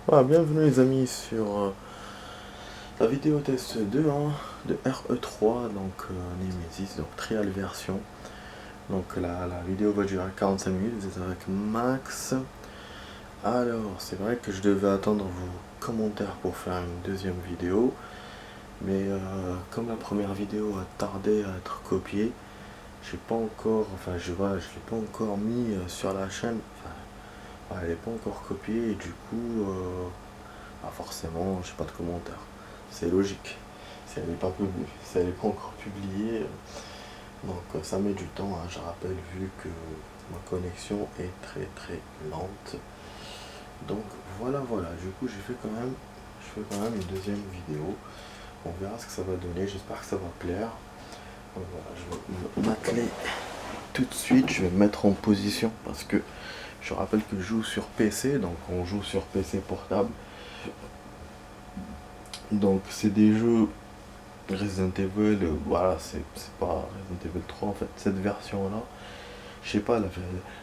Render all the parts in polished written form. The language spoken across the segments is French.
Voilà, bienvenue les amis sur la vidéo test 2.1 de RE3, donc Nemesis, donc trial version. Donc la vidéo va durer 45 minutes, vous êtes avec Max. Alors, c'est vrai que je devais attendre vos commentaires pour faire une deuxième vidéo, mais comme la première vidéo a tardé à être copiée, j'ai pas encore, enfin je l'ai pas encore mis sur la chaîne, enfin, elle n'est pas encore copiée et du coup, forcément, j'ai pas de commentaires. C'est logique. Si elle n'est pas publiée, si elle n'est pas encore publiée, donc ça met du temps, hein, je rappelle, vu que ma connexion est très très lente. Donc voilà, du coup je fais quand même une deuxième vidéo. On verra ce que ça va donner, j'espère que ça va plaire. Donc voilà, je vais m'atteler tout de suite, je vais me mettre en position parce que je rappelle que je joue sur PC, donc on joue sur PC portable. Donc c'est des jeux Resident Evil, voilà, c'est pas Resident Evil 3 en fait, cette version-là, je sais pas,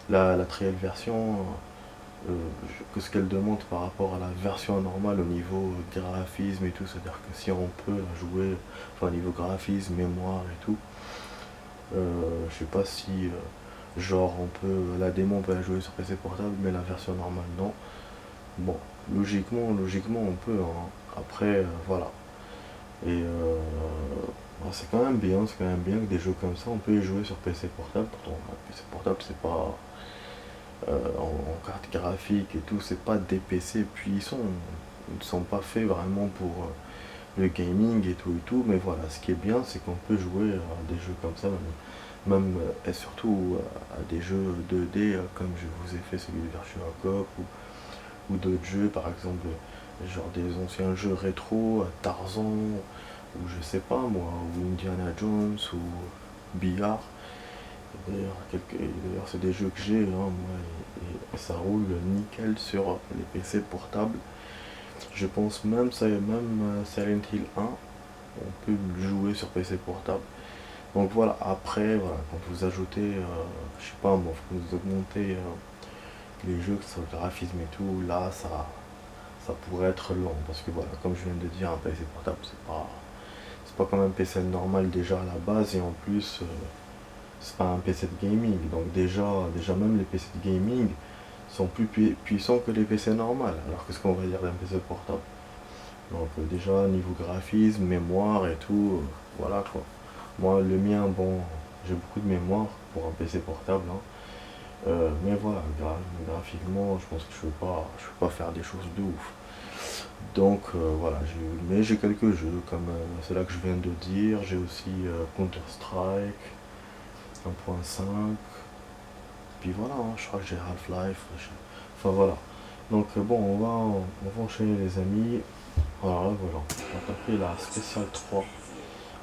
la trial version, que ce qu'elle demande par rapport à la version normale au niveau graphisme et tout, c'est-à-dire que si on peut la jouer, enfin niveau graphisme, mémoire et tout, je sais pas si, genre on peut, la démo on peut la jouer sur PC portable, mais la version normale non. Bon, logiquement on peut, hein. Après, voilà. Et c'est quand même bien, c'est quand même bien que des jeux comme ça, on peut y jouer sur PC portable. Pourtant, PC portable, c'est pas en carte graphique et tout, c'est pas des PC puissants. Ils ne sont pas faits vraiment pour le gaming et tout. Mais voilà, ce qui est bien, c'est qu'on peut jouer à des jeux comme ça, et surtout à des jeux 2D comme je vous ai fait celui de Virtua Cop ou d'autres jeux, par exemple, genre des anciens jeux rétro, Tarzan, ou je sais pas moi, ou Indiana Jones, ou Billard. D'ailleurs, c'est des jeux que j'ai, hein, moi, et ça roule nickel sur les PC portables. Je pense même, Silent Hill 1, on peut le jouer sur PC portable. Donc voilà, après, voilà, quand vous ajoutez, je sais pas moi, quand vous augmentez les jeux, que ce soit le graphisme et tout, là, ça pourrait être long. Parce que voilà, comme je viens de dire, un PC portable, c'est pas comme un PC normal déjà à la base, et en plus, c'est pas un PC de gaming. Donc déjà même les PC de gaming sont plus puissants que les PC normales. Alors que ce qu'on va dire d'un PC portable. Donc déjà niveau graphisme, mémoire et tout, voilà quoi. Moi le mien, bon, j'ai beaucoup de mémoire pour un PC portable, hein. Mais voilà, graphiquement, je pense que je peux pas faire des choses de ouf. Donc voilà, mais j'ai quelques jeux comme ceux-là que je viens de dire. J'ai aussi Counter-Strike 1.5. Puis voilà, hein, je crois que j'ai Half-Life. Enfin voilà. Donc bon, on va enchaîner les amis. Alors là, voilà. On va taper la spéciale 3.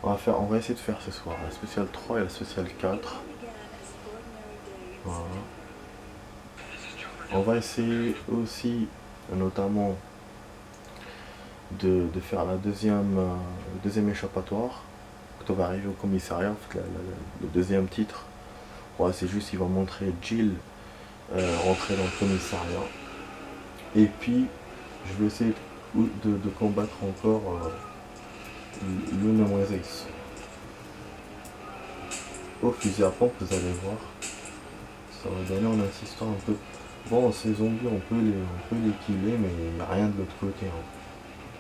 On va essayer de faire ce soir la spéciale 3 et la spéciale 4. Voilà. On va essayer aussi, notamment, de faire le deuxième échappatoire. Quand on va arriver au commissariat, en fait, le deuxième titre. Ouais, c'est juste, il va montrer Jill rentrer dans le commissariat. Et puis, je vais essayer de combattre encore Luna Moisés au fusil à pompe, vous allez voir. Ça va donner en insistant un peu. Bon, ces zombies, on peut les killer, mais il n'y a rien de l'autre côté, hein.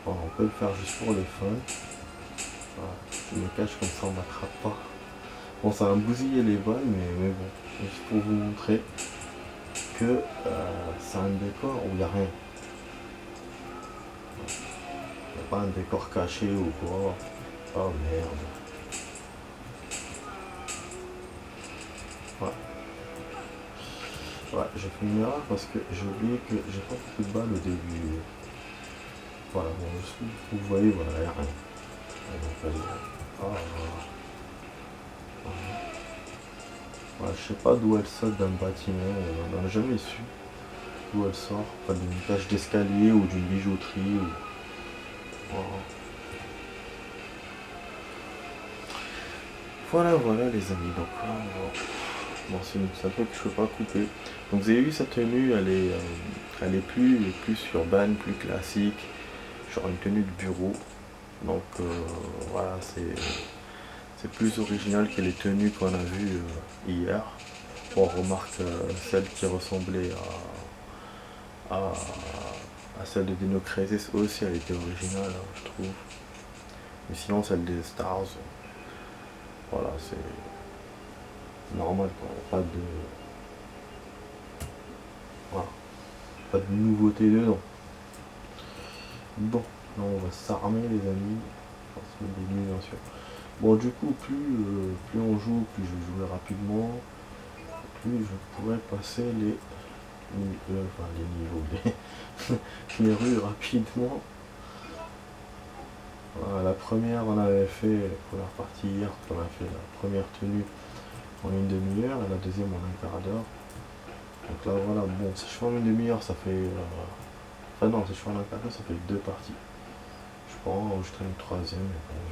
Bon, on peut le faire juste pour le fun. Voilà, je me cache comme ça, on m'attrape pas. Bon, ça va me bousiller les balles, mais bon, juste pour vous montrer que c'est un décor où il n'y a rien. Il n'y a pas un décor caché ou quoi. Oh merde. Ouais. Ouais, j'ai fait une erreur parce que j'ai oublié que j'ai pas beaucoup de balles au début. Voilà, bon, vous voyez, voilà, il n'y a rien. Donc, ah, ouais, je sais pas d'où elle saute d'un bâtiment, on n'a jamais su d'où elle sort. Pas d'une cage d'escalier ou d'une bijouterie. Voilà. Voilà les amis, donc là, Bon, c'est un truc que je peux pas couper. Donc vous avez vu sa tenue, elle est plus urbaine, plus classique, genre une tenue de bureau. Donc voilà, c'est plus original que les tenues qu'on a vues hier. On remarque celle qui ressemblait à, à celle de Dino Crisis aussi, elle était originale, hein, je trouve. Mais sinon, celle des Stars, voilà, c'est normal, quoi. Voilà, pas de nouveauté dedans. Bon, là on va s'armer les amis. On va se mettre des nuits bien sûr. Bon du coup plus on joue, plus je jouais rapidement, plus je pourrais passer les niveaux, les rues rapidement. Voilà, la première on avait fait, la première partie hier, on a fait la première tenue en une demi-heure, et la deuxième en un quart d'heure. Donc là voilà, bon si je fais en une demi-heure ça fait... enfin non, si je fais en un quart d'heure ça fait deux parties. Je pense que je traîne une troisième et on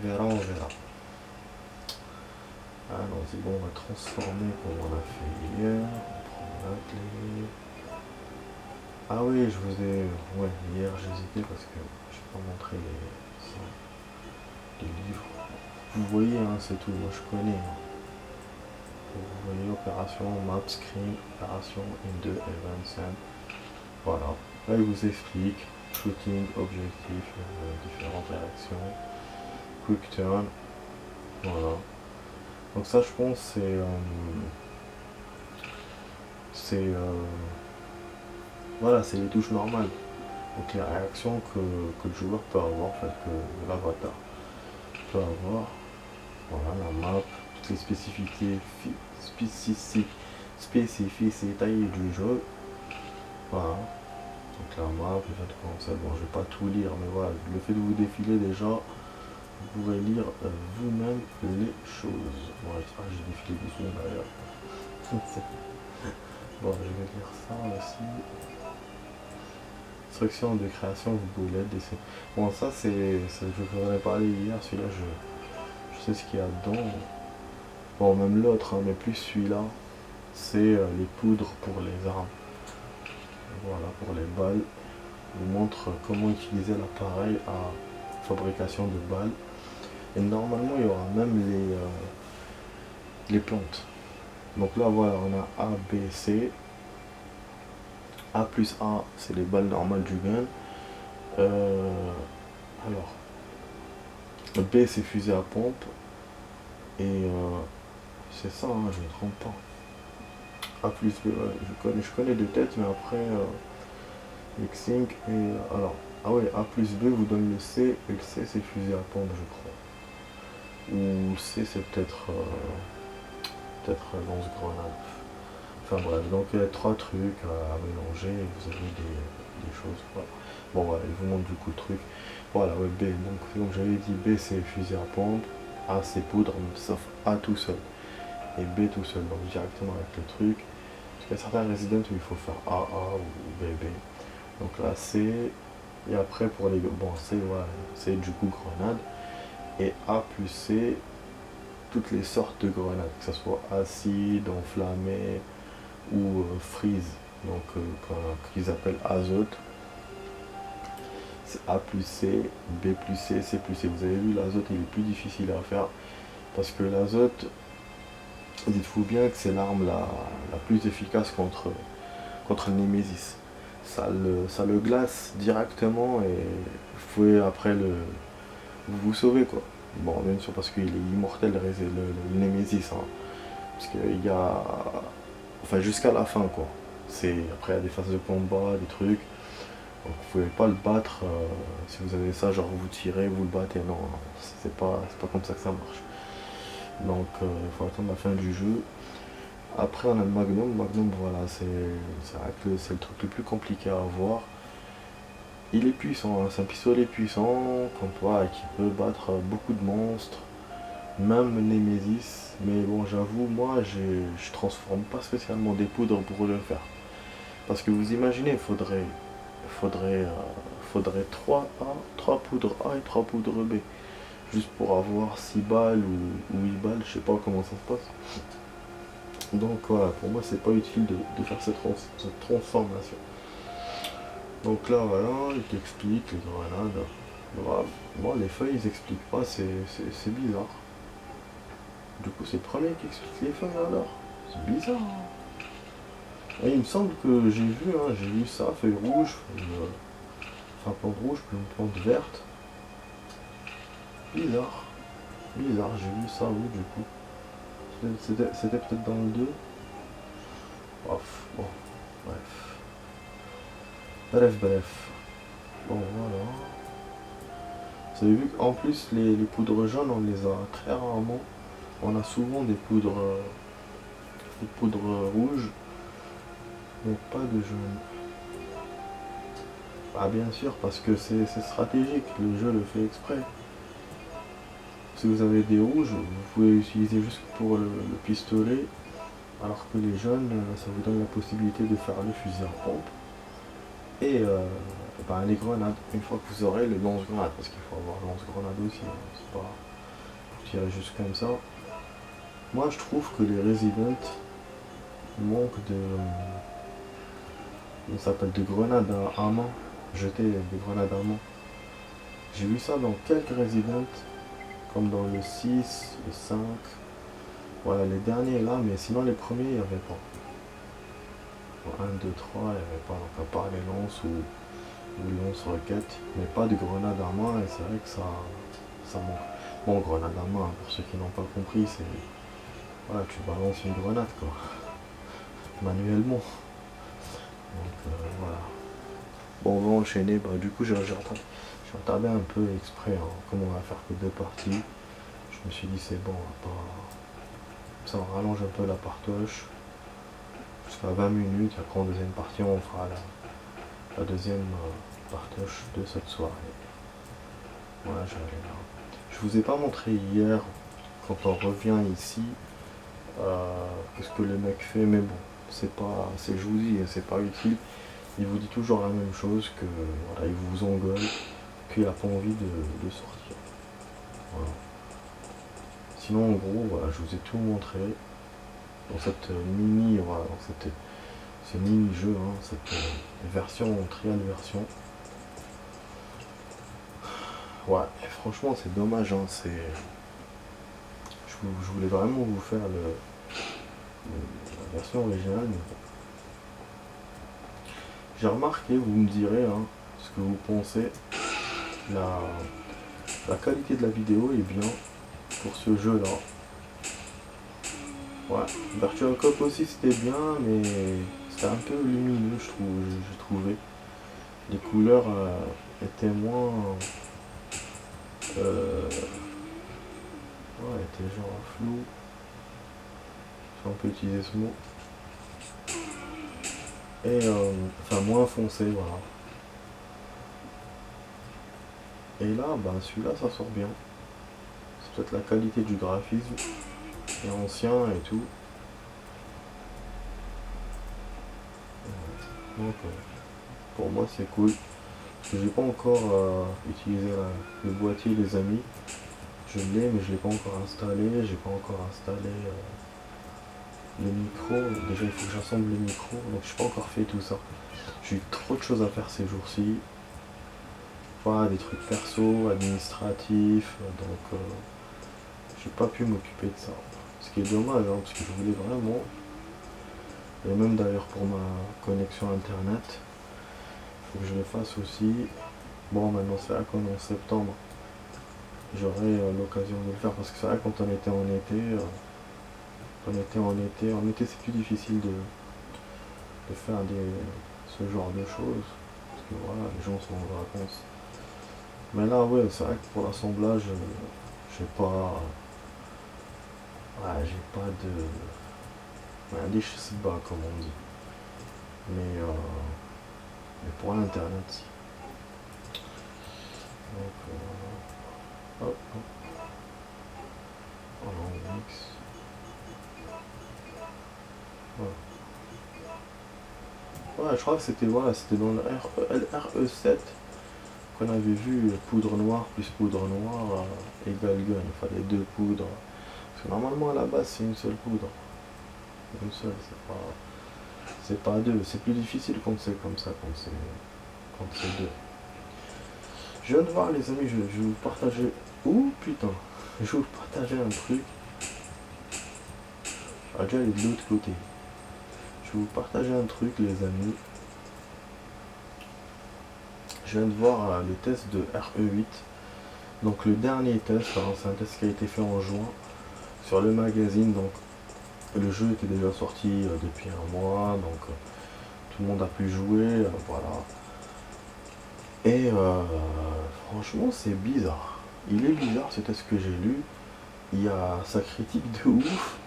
verra. On verra. Ah non, c'est bon, on va transformer comme on a fait hier. On prend la clé. Ah oui, je vous ai... Ouais, hier j'hésitais parce que je n'ai pas montré les livres. Vous voyez, hein, c'est tout, moi je connais. Hein. Vous voyez opération map screen, opération in 2 event send. Voilà. Là il vous explique shooting, objectif, différentes réactions, quick turn. Voilà. Donc ça je pense voilà, c'est les touches normales. Donc les réactions que le joueur peut avoir, en fait, que l'avatar peut avoir. Voilà la map, toutes les spécificités du jeu. Voilà. Donc la map, le fait de commencer, bon je vais pas tout lire, mais voilà, le fait de vous défiler déjà, vous pourrez lire vous-même les choses. Bon, j'ai défilé doucement d'ailleurs. Bon, je vais lire ça aussi. Instruction de création, vous pouvez l'être dessiner. Bon, ça, je vous en ai parlé hier, celui-là, je sais ce qu'il y a dedans. Bon, même l'autre, hein, mais plus celui-là, c'est les poudres pour les armes. Voilà, pour les balles. Il montre comment utiliser l'appareil à fabrication de balles. Et normalement, il y aura même les plantes. Donc là, voilà, on a A, B, C. A plus A, c'est les balles normales du gun. Alors, B, c'est fusée à pompe. Et c'est ça, hein, je ne me trompe pas. A plus B, ouais, je connais de tête, mais après, Xing et... alors, ah ouais, A plus B vous donne le C, et le C, c'est fusée à pompe, je crois. Ou C, c'est peut-être lance-grenade. Enfin bref, donc il y a trois trucs à mélanger et vous avez des choses. Voilà. Bon voilà, il vous montre du coup le truc. Voilà, ouais, B, donc comme j'avais dit, B c'est fusil à pompe, A c'est poudre, sauf A tout seul. Et B tout seul, donc directement avec le truc. Parce qu'il y a certains Resident où il faut faire AA ou BB. Donc là C, et après pour les... bon C, voilà, c'est du coup grenade. Et A plus C, toutes les sortes de grenades, que ce soit acide, enflammé, ou freeze, donc qu'ils appellent azote. C'est A plus C, B plus C, C plus C. Vous avez vu, l'azote il est plus difficile à faire parce que l'azote, dites-vous bien que c'est l'arme la plus efficace contre le Nemesis. Ça le glace directement et vous pouvez après vous sauvez quoi. Bon, bien sûr parce qu'il est immortel le Nemesis, hein, parce qu'il y a... enfin jusqu'à la fin quoi. Après il y a des phases de combat, des trucs. Donc vous pouvez pas le battre si vous avez ça, genre vous tirez, vous le battez, non, c'est pas comme ça que ça marche. Donc il faut attendre la fin du jeu. Après on a le Magnum, voilà, c'est le truc le plus compliqué à avoir. Il est puissant, hein, c'est un pistolet puissant, comme toi, qui peut battre beaucoup de monstres, même Nemesis, mais bon j'avoue moi je transforme pas spécialement des poudres pour le faire. Parce que vous imaginez, il faudrait 3 poudres A et 3 poudres B. juste pour avoir 6 balles ou 8 balles, je sais pas comment ça se passe. Donc voilà, pour moi c'est pas utile de faire cette transformation. Donc là voilà, il t'explique les grenades. Voilà. Bon, les feuilles ils expliquent pas, c'est bizarre. Du coup c'est le premier qui explique les feuilles alors. C'est bizarre. Et il me semble que j'ai vu ça, feuille rouge, enfin plante rouge, puis une plante verte. Bizarre. Bizarre, j'ai vu ça, oui, du coup. C'était peut-être dans le 2. Bon, bref. Bref. Bon, voilà. Vous avez vu qu'en plus, les poudres jaunes, on les a très rarement. On a souvent des poudres rouges, mais pas de jaune. Ah, bien sûr, parce que c'est stratégique, le jeu le fait exprès. Si vous avez des rouges, vous pouvez utiliser juste pour le pistolet, alors que les jaunes, ça vous donne la possibilité de faire le fusil à pompe. Et les grenades, une fois que vous aurez le lance-grenade, parce qu'il faut avoir le lance-grenade aussi, hein, c'est pas pour tirer juste comme ça. Moi je trouve que les Resident manquent on s'appelle de grenades à main, jeter des grenades à main. J'ai vu ça dans quelques Resident, comme dans le 6, le 5, voilà les derniers là, mais sinon les premiers il n'y avait pas. 1, 2, 3, il n'y avait pas, donc à part les lances ou les lance-roquettes, mais pas de grenade à main, et c'est vrai que ça manque. Bon, grenade à main, pour ceux qui n'ont pas compris, c'est. Voilà, tu balances une grenade quoi, manuellement. Donc voilà. Bon, on va enchaîner, du coup j'ai retardé un peu exprès, hein, comme on va faire que 2 parties. Je me suis dit c'est bon, on va pas. Ça on rallonge un peu la partoche jusqu'à 20 minutes, après en deuxième partie on fera la deuxième partoche de cette soirée. Voilà, je vais aller là. Je vous ai pas montré hier, quand on revient ici, qu'est-ce que le mec fait, mais bon, je vous dis, c'est pas utile. Il vous dit toujours la même chose, que voilà, il vous engueule, qu'il a pas envie de sortir. Voilà. Sinon, en gros, voilà, je vous ai tout montré dans cette voilà, dans ce mini-jeu, hein, cette version, trial version. Ouais, et franchement, c'est dommage, hein, je voulais vraiment vous faire la version originale, mais bon. J'ai remarqué, vous me direz hein, ce que vous pensez, la qualité de la vidéo est bien pour ce jeu là. Ouais, Virtual Cop aussi c'était bien, mais c'était un peu lumineux, j'ai trouvé. Les couleurs étaient moins. Ouais, étaient genre flou. Si on peut utiliser ce mot. Et enfin moins foncé, voilà. Et là, celui-là ça sort bien. C'est peut-être la qualité du graphisme. Et ancien et tout. Donc pour moi c'est cool. Parce que j'ai pas encore utilisé le boîtier les amis. Je l'ai mais je l'ai pas encore installé. J'ai pas encore installé le micro. Déjà il faut que j'assemble le micro. Donc j'ai pas encore fait tout ça. J'ai eu trop de choses à faire ces jours-ci. Voilà, des trucs perso, administratifs. Donc j'ai pas pu m'occuper de ça. Ce qui est dommage hein, parce que je voulais vraiment. Et même d'ailleurs pour ma connexion internet, il faut que je le fasse aussi. Bon maintenant c'est vrai qu'on est en septembre, j'aurai l'occasion de le faire parce que c'est vrai quand on était en été c'est plus difficile de faire ce genre de choses. Parce que voilà, les gens sont en vacances. Mais là ouais c'est vrai que pour l'assemblage, j'ai pas. Ouais, j'ai pas de. Un se bat comme on dit. Mais pour l'internet si. Donc hop. Oh non, on mixe. Ouais, je crois que c'était dans le RE7. qu'on avait vu poudre noire plus poudre noire égale gun. Il fallait deux poudres. Parce que normalement à la base c'est une seule poudre. Une seule, c'est pas deux. C'est plus difficile quand c'est comme ça, quand c'est deux. Je viens de voir les amis, je vais vous partager. Ouh putain, je vais vous partager un truc. Ah déjà il est de l'autre côté. Je vais vous partager un truc les amis. Je viens de voir le test de RE8. Donc le dernier test, hein, c'est un test qui a été fait en juin sur le magazine. Donc le jeu était déjà sorti depuis un mois, donc tout le monde a pu jouer, voilà. Et franchement c'est bizarre. Il est bizarre ce test que j'ai lu. Il y a sa critique de ouf.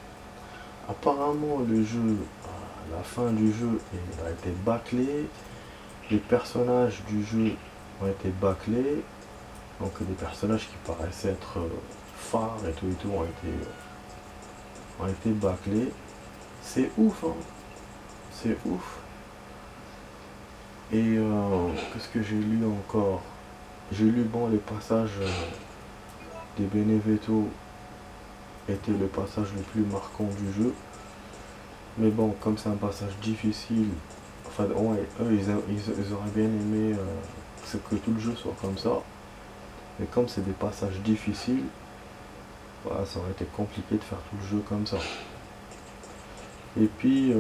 Apparemment le jeu, la fin du jeu a été bâclée. Les personnages du jeu ont été bâclés. Donc des personnages qui paraissaient être phares et tout ont été bâclés. C'est ouf, hein. C'est ouf. Et qu'est-ce que j'ai lu encore? J'ai lu, bon, les passages des Benevento étaient le passage le plus marquant du jeu. Mais bon, comme c'est un passage difficile, enfin, ouais, eux, ils auraient bien aimé que tout le jeu soit comme ça. Mais comme c'est des passages difficiles, voilà, ça aurait été compliqué de faire tout le jeu comme ça. Et puis,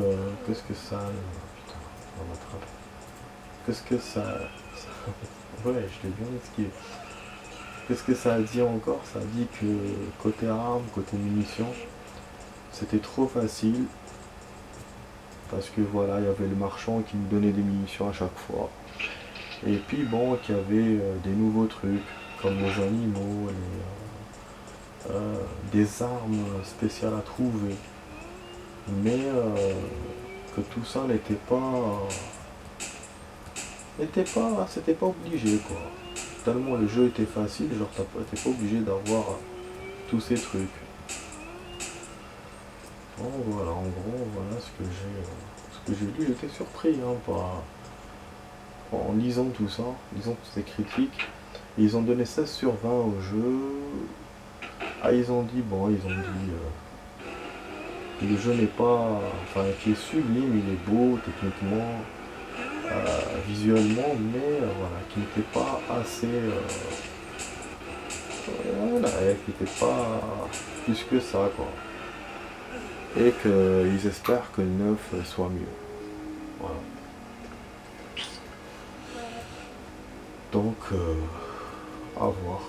qu'est-ce que ça... Putain, on va m'attraper. Qu'est-ce que ouais, je l'ai bien esquivé. Qu'est-ce que ça a dit encore? Ça a dit que côté armes, côté munitions, c'était trop facile. Parce que voilà, il y avait le marchand qui nous donnait des munitions à chaque fois. Et puis bon, qu'il y avait des nouveaux trucs, comme les animaux, des armes spéciales à trouver. Mais que tout ça c'était pas obligé quoi. Tellement le jeu était facile, genre t'étais pas obligé d'avoir tous ces trucs. Bon voilà, en gros voilà ce que j'ai lu. J'étais surpris hein, en lisant tout ça, en lisant toutes ces critiques. Ils ont donné 16 sur 20 au jeu. Ah ils ont dit que le jeu n'est pas, enfin qui est sublime, il est beau techniquement, visuellement, mais voilà, qui n'était pas assez, voilà, qui n'était pas plus que ça quoi. Et qu'ils espèrent que le 9 soit mieux. Voilà. Donc à voir.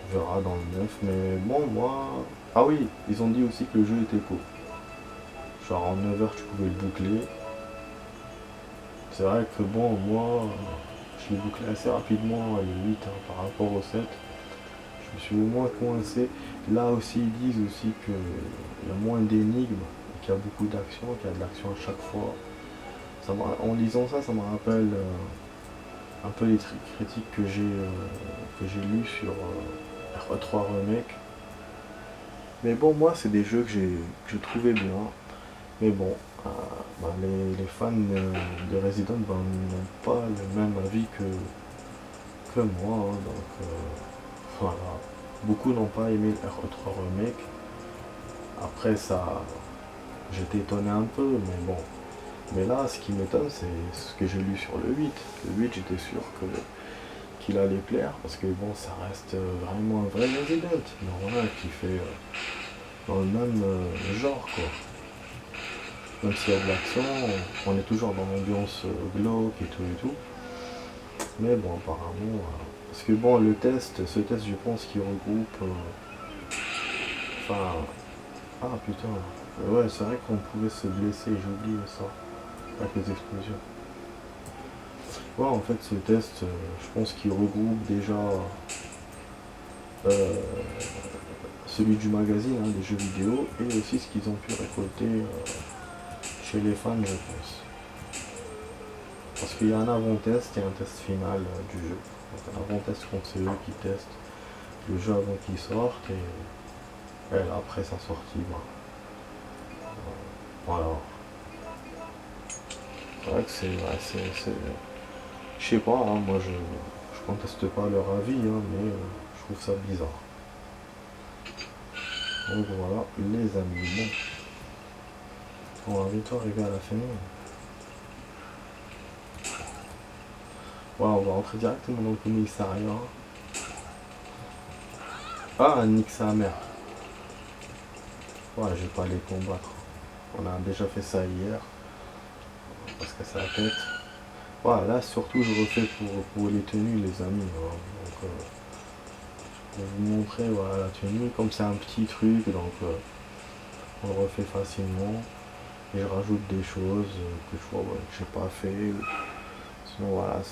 On verra dans le 9. Mais bon moi. Ah oui, ils ont dit aussi que le jeu était court. Genre en 9 heures tu pouvais le boucler. C'est vrai que bon moi je l'ai bouclé assez rapidement le 8 hein, par rapport au 7. Je me suis au moins coincé. Là aussi ils disent aussi qu'il y a moins d'énigmes, qu'il y a beaucoup d'action, qu'il y a de l'action à chaque fois. En lisant ça, ça me rappelle un peu les critiques que j'ai lues sur RE3 Remake. Mais bon, moi, c'est des jeux que je trouvais bien. Mais bon, les fans de Resident n'ont pas le même avis que moi. Hein, donc, voilà. Beaucoup n'ont pas aimé le RE3 Remake. Après, ça, j'étais étonné un peu, mais bon. Mais là, ce qui m'étonne, c'est ce que j'ai lu sur le 8. Le 8, j'étais sûr qu'il allait plaire, parce que bon, ça reste vraiment un vrai Resident. Voilà, qui fait dans le même genre, quoi. Même s'il y a de l'action, on est toujours dans l'ambiance glauque et tout. Mais bon, apparemment... parce que bon, ce test, je pense qu'il regroupe... Enfin... Ah, putain. Ouais, c'est vrai qu'on pouvait se blesser, j'ai oublié ça. Avec les explosions. Ouais, en fait, ce test, je pense qu'il regroupe déjà celui du magazine, hein, des jeux vidéo, et aussi ce qu'ils ont pu récolter chez les fans, je pense. Parce qu'il y a un avant-test et un test final du jeu. Donc un avant-test quand c'est eux qui testent le jeu avant qu'il sorte, et après sa sortie. Voilà. C'est vrai que je sais pas, hein, moi je Je conteste pas leur avis, hein, mais je trouve ça bizarre. Donc voilà, les amis, bon. On va bientôt arriver à la fin. Voilà, on va rentrer directement dans le commissariat. Ah, nique sa mère. Ouais, je vais pas les combattre. On a déjà fait ça hier. Parce que c'est la tête. Voilà, là surtout je refais pour les tenues les amis. Hein. Donc pour vous montrer voilà, la tenue, comme c'est un petit truc, donc on le refait facilement. Et je rajoute des choses que je vois ouais, que j'ai pas fait. Sinon voilà,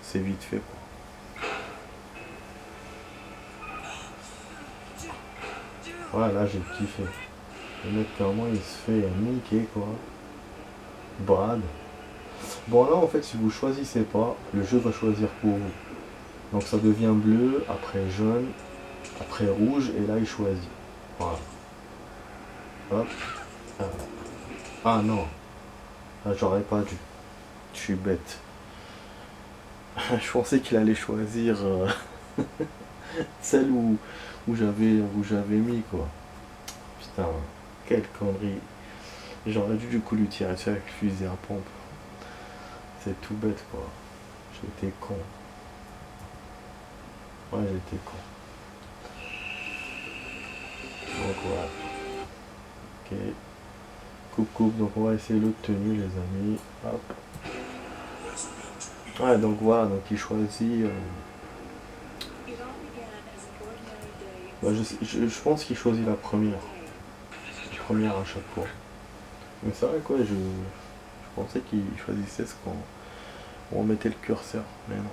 c'est vite fait quoi. Voilà, là j'ai kiffé. Le mec clairement il se fait niquer quoi. Brad. Bon là en fait si vous choisissez pas, le jeu va choisir pour vous. Donc ça devient bleu, après jaune, après rouge et là il choisit. Voilà. Hop. Ah non. Là j'aurais pas dû. Je suis bête. Je pensais qu'il allait choisir celle où j'avais mis quoi. Putain, quelle connerie. J'aurais dû du coup lui tirer dessus avec le fusil à pompe. C'est tout bête quoi. J'étais con. Ouais j'étais con. Donc voilà. Ok. Coupe, donc on va essayer l'autre tenue les amis. Hop. Ouais donc voilà, donc il choisit. Bah, je pense qu'il choisit la première. La première à chaque fois. Mais c'est vrai quoi, je pensais qu'il choisissait ce qu'on où on mettait le curseur, mais non.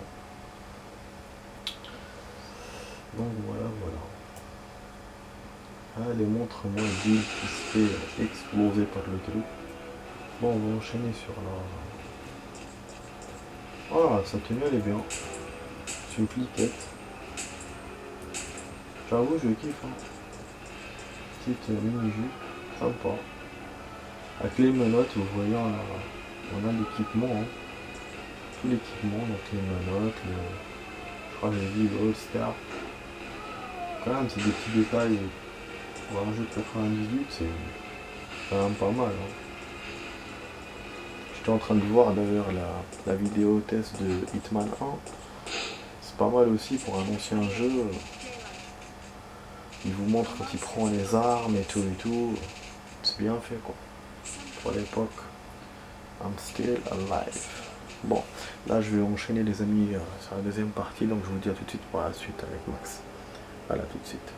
Donc voilà. Allez, montre-moi Bill qui se fait exploser par le truc. Bon, on va enchaîner sur la... Ah, sa tenue elle est bien. C'est une cliquette. J'avoue, je kiffe. Hein. Petite mini-jupe, sympa. Avec les menottes, vous voyez, on a l'équipement. Hein. Tout l'équipement, donc les menottes, je crois que j'ai dit le All-Star. Quand même, c'est des petits détails. Pour un jeu de 98, c'est quand même pas mal. Hein. J'étais en train de voir d'ailleurs la vidéo test de Hitman 1. C'est pas mal aussi pour un ancien jeu. Il vous montre quand il prend les armes et tout. C'est bien fait quoi. Pour l'époque. I'm still alive. Bon, là je vais enchaîner les amis sur la deuxième partie, donc je vous dis à tout de suite pour la suite avec Max. Voilà, tout de suite.